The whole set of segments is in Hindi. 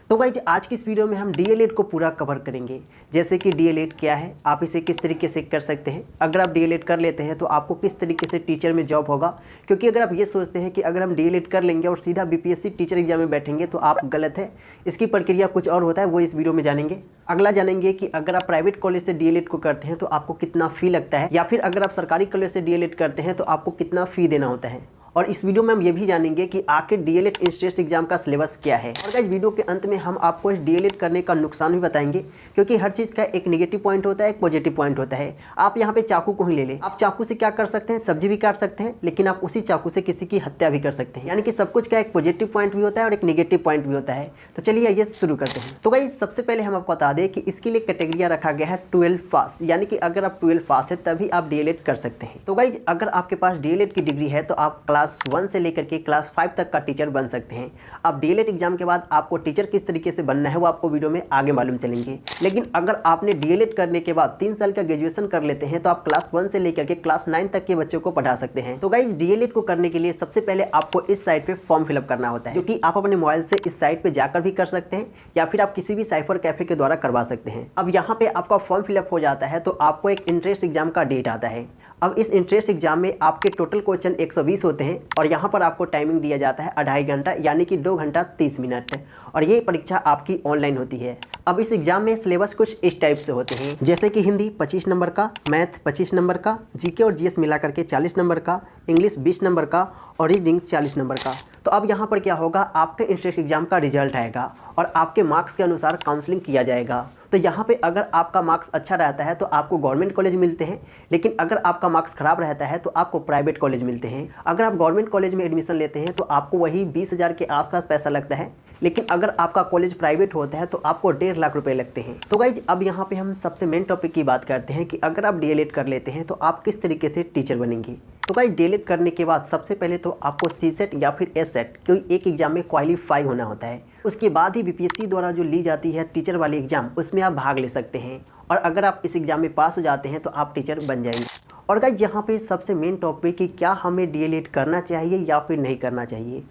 तो गाइज आज की इस वीडियो में हम डीएलएड को पूरा कवर करेंगे। जैसे कि डीएलएड क्या है, आप इसे किस तरीके से कर सकते हैं, अगर आप डीएलएड कर लेते हैं तो आपको किस तरीके से टीचर में जॉब होगा। क्योंकि अगर आप ये सोचते हैं कि अगर हम डीएलएड कर लेंगे और सीधा बीपीएससी टीचर एग्जाम में बैठेंगे तो आप गलत है। इसकी प्रक्रिया कुछ और होता है, वो इस वीडियो में जानेंगे। अगला जानेंगे कि अगर आप प्राइवेट कॉलेज से डीएलएड को करते हैं तो आपको कितना फ़ी लगता है, या फिर अगर आप सरकारी कॉलेज से डीएलएड करते हैं तो आपको कितना फ़ी देना होता है। और इस वीडियो में हम ये भी जानेंगे कि आखिर डीएलएड इंट्रेंस एग्जाम का सिलेबस क्या है। और गाइस वीडियो के अंत में हम आपको इस डीएलएड करने का नुकसान भी बताएंगे, क्योंकि हर चीज़ का एक नेगेटिव पॉइंट होता है, एक पॉजिटिव पॉइंट होता है। आप यहाँ पे चाकू को ही ले लें, आप चाकू से क्या कर सकते हैं, सब्जी भी काट सकते हैं, लेकिन आप उसी चाकू से किसी की हत्या भी कर सकते हैं। यानी कि सब कुछ का एक पॉजिटिव पॉइंट भी होता है और एक नेगेटिव पॉइंट भी होता है। तो चलिए ये शुरू करते हैं। तो गाइस सबसे पहले हम आपको बता दें कि इसके लिए कैटेगरिया रखा गया है 12 पास, यानी कि अगर आप 12 पास है तभी आप डीएलएड कर सकते हैं। तो गाइस अगर आपके पास डीएलएड की डिग्री है तो आप क्लास 1 से लेकर कि क्लास 5 तक का टीचर बन सकते हैं। अब डीएलएड एग्जाम के बाद आपको टीचर किस तरीके से बनना है वो आपको वीडियो में आगे मालूम चलेंगे। लेकिन अगर आपने डीएलएड करने के बाद 3 साल का ग्रेजुएशन कर लेते हैं तो आप क्लास 1 से लेकर के क्लास 9 तक के बच्चों को पढ़ा सकते हैं। तो गाइस डीएलएड को करने के लिए सबसे पहले आपको इस साइट पे फॉर्म फिलअप करना होता है, जो कि आप अपने मोबाइल से इस साइट पे जाकर भी कर सकते हैं या फिर आप किसी भी साइफर कैफे के द्वारा करवा सकते हैं। अब यहाँ पे आपका फॉर्म फिलअप हो जाता है तो आपको एक इंट्रेंस एग्जाम का डेट आता है। अब इस इंट्रेंस एग्जाम में आपके टोटल क्वेश्चन 120 होते हैं और यहाँ पर आपको टाइमिंग दिया जाता है 2.5 घंटा, यानी कि 2 घंटा 30 मिनट। और ये परीक्षा आपकी ऑनलाइन होती है। अब इस एग्जाम में सिलेबस कुछ इस टाइप से होते हैं, जैसे कि हिंदी 25 नंबर का, मैथ 25 नंबर का, जीके और जीएस मिला करके 40 नंबर का, इंग्लिश 20 नंबर का और रीडिंग 40 नंबर का। तो अब यहाँ पर क्या होगा, आपके इंट्रेंस एग्जाम का रिजल्ट आएगा और आपके मार्क्स के अनुसार काउंसलिंग किया जाएगा। तो यहाँ पे अगर आपका मार्क्स अच्छा रहता है तो आपको गवर्नमेंट कॉलेज मिलते हैं, लेकिन अगर आपका मार्क्स खराब रहता है तो आपको प्राइवेट कॉलेज मिलते हैं। अगर आप गवर्नमेंट कॉलेज में एडमिशन लेते हैं तो आपको वही 20,000 के आसपास पैसा लगता है, लेकिन अगर आपका कॉलेज प्राइवेट होता है तो आपको 1.5 लाख रुपए लगते हैं। तो गाइज अब यहाँ पे हम सबसे मेन टॉपिक की बात करते हैं कि अगर आप डीएलएड कर लेते हैं तो आप किस तरीके से टीचर बनेंगे। तो गाइज डीएलएड करने के बाद सबसे पहले तो आपको सीसेट या फिर एससेट कोई एक एग्जाम में क्वालिफाई होना होता है। उसके बाद ही बीपीएससी द्वारा जो ली जाती है टीचर वाली एग्जाम, उसमें आप भाग ले सकते हैं और अगर आप इस एग्जाम में पास हो जाते हैं तो आप टीचर बन जाएंगे। और गाइज यहाँ पे सबसे मेन टॉपिक कि क्या हमें डीएलएड करना चाहिए या फिर नहीं करना चाहिए।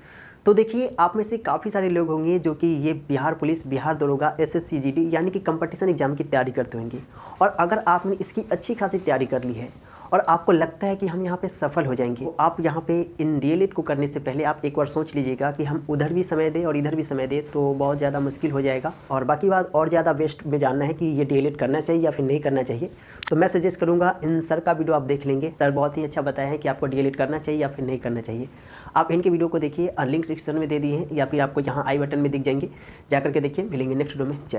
तो देखिए, आप में से काफ़ी सारे लोग होंगे जो कि ये बिहार पुलिस, बिहार दरोगा, एसएससी जीडी यानी कि कंपटीशन एग्जाम की तैयारी करते होंगे। और अगर आपने इसकी अच्छी खासी तैयारी कर ली है और आपको लगता है कि हम यहाँ पे सफल हो जाएंगे, तो आप यहाँ पे इन डीएलएड को करने से पहले आप एक बार सोच लीजिएगा कि हम उधर भी समय दें और इधर भी समय दें, तो बहुत ज़्यादा मुश्किल हो जाएगा। और बाकी बात और ज़्यादा बेस्ट में जानना है कि ये डीएलएड करना चाहिए या फिर नहीं करना चाहिए, तो मैं सजेस्ट करूँगा इन सर का वीडियो आप देख लेंगे। सर बहुत ही अच्छा बताया है कि आपको डीएलएड करना चाहिए या फिर नहीं करना चाहिए। आप इनके वीडियो को देखिए, लिंक डिस्क्रिप्शन में दे दिए हैं या फिर आपको यहाँ आई बटन में दिख जाएंगे, जाकर के देखिए। मिलेंगे नेक्स्ट वीडियो में।